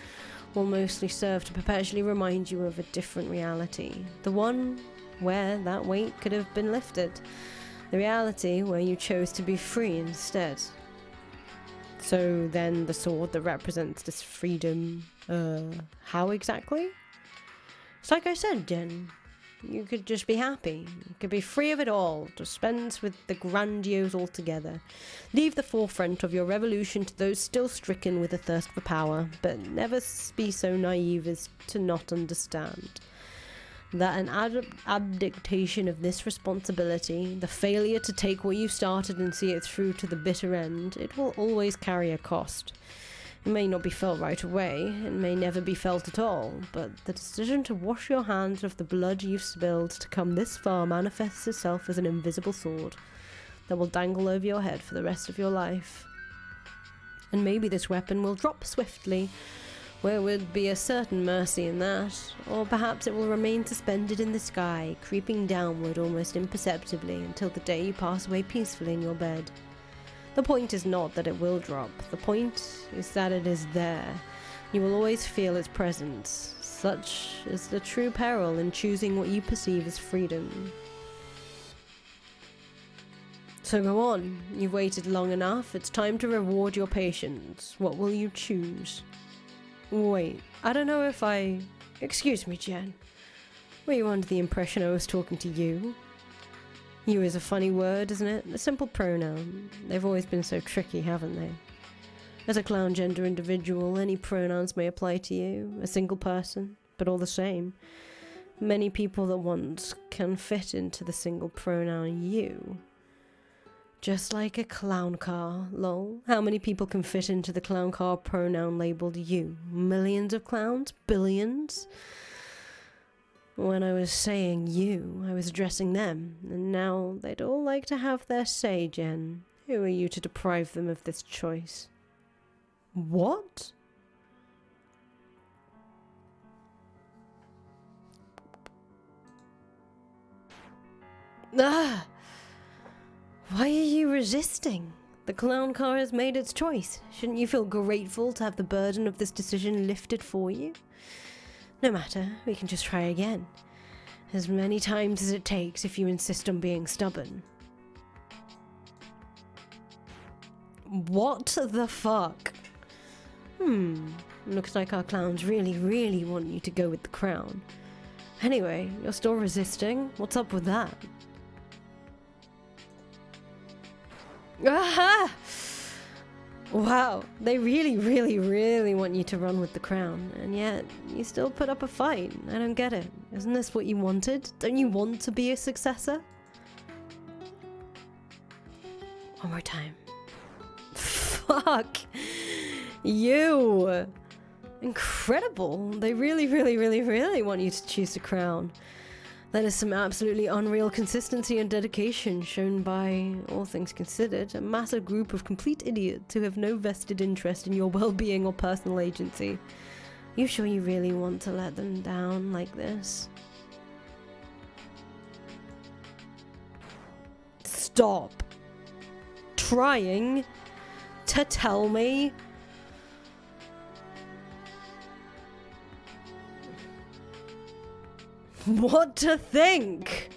will mostly serve to perpetually remind you of a different reality. The one where that weight could have been lifted. The reality where you chose to be free instead. So then the sword that represents this freedom, how exactly? It's like I said, Jen. You could just be happy. You could be free of it all. Dispense with the grandiose altogether. Leave the forefront of your revolution to those still stricken with a thirst for power, but never be so naive as to not understand that an abdication of this responsibility, the failure to take what you started and see it through to the bitter end, it will always carry a cost. It may not be felt right away, it may never be felt at all, but the decision to wash your hands of the blood you've spilled to come this far manifests itself as an invisible sword that will dangle over your head for the rest of your life. And maybe this weapon will drop swiftly, There would be a certain mercy in that, or perhaps it will remain suspended in the sky, creeping downward almost imperceptibly until the day you pass away peacefully in your bed. The point is not that it will drop, the point is that it is there. You will always feel its presence. Such is the true peril in choosing what you perceive as freedom. So go on, you've waited long enough, it's time to reward your patience. What will you choose? Wait, I don't know if I... Excuse me, Jen. Were you under the impression I was talking to you? You is a funny word, isn't it? A simple pronoun. They've always been so tricky, haven't they? As a clown gender individual, any pronouns may apply to you, a single person, but all the same. Many people at once can fit into the single pronoun you. Just like a clown car, lol. How many people can fit into the clown car pronoun labeled you? Millions of clowns? Billions? When I was saying you, I was addressing them, and now they'd all like to have their say, Jen. Who are you to deprive them of this choice? What? Ah! Why are you resisting? The clown car has made its choice. Shouldn't you feel grateful to have the burden of this decision lifted for you? No matter, we can just try again. As many times as it takes if you insist on being stubborn. What the fuck? Looks like our clowns really want you to go with the crown. Anyway, you're still resisting? What's up with that? Aha! Wow, they really want you to run with the crown, and yet you still put up a fight. I don't get it. Isn't this what you wanted? Don't you want to be a successor? One more time. Fuck you! Incredible. They really want you to choose the crown. That is some absolutely unreal consistency and dedication shown by, all things considered, a massive group of complete idiots who have no vested interest in your well-being or personal agency. You sure you really want to let them down like this? Stop trying to tell me what to think.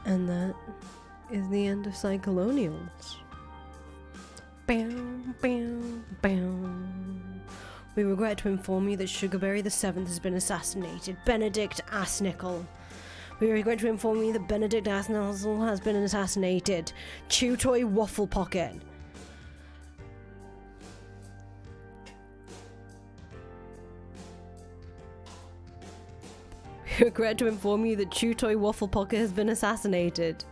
And that is the end of Psycholonials. Bow, bow, bow. We regret to inform you that Sugarberry the Seventh has been assassinated. Benedict Assnickel. We regret to inform you that Benedict Assnickel has been assassinated. Chew Toy Waffle Pocket. We regret to inform you that Chew Toy Waffle Pocket has been assassinated.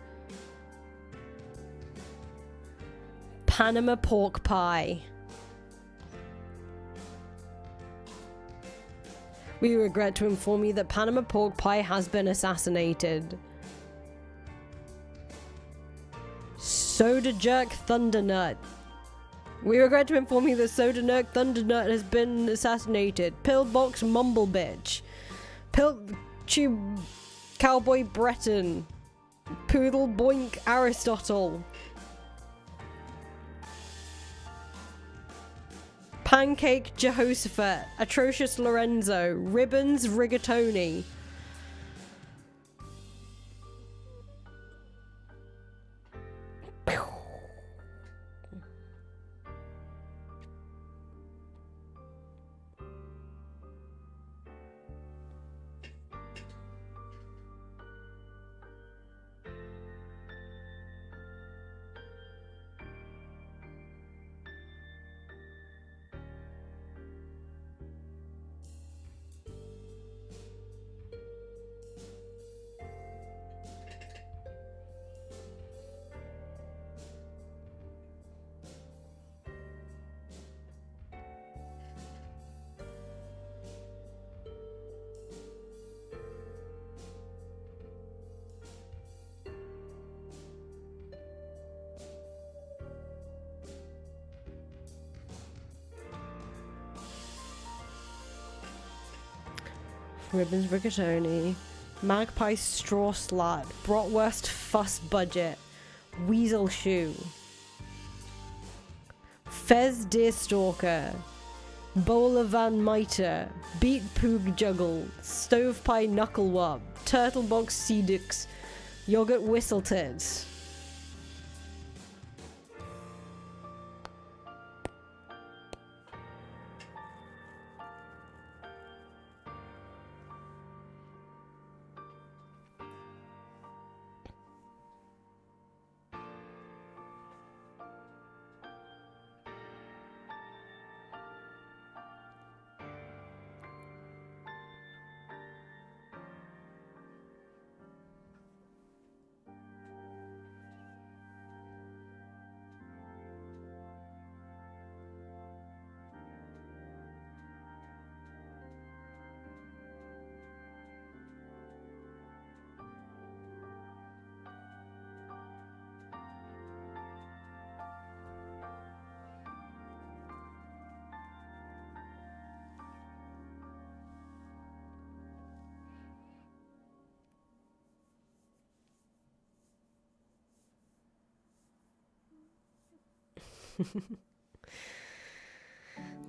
Panama Pork Pie. We regret to inform you that Panama Pork Pie has been assassinated. Soda Jerk Thundernut. We regret to inform you that Soda Jerk Thundernut has been assassinated. Pillbox Mumble Bitch. Chew Cowboy Breton. Poodle Boink Aristotle. Pancake Jehoshaphat, Atrocious Lorenzo, Ribbons Rigatoni. Ribbons Rigatoni, Magpie Straw Slut, Bratwurst Fuss Budget, Weasel Shoe, Fez Deerstalker, Bowler Van Mitre, Beat Poog Juggle, Stovepie Knucklewub, Turtlebox Seedux, Yogurt whistle tits.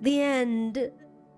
The end.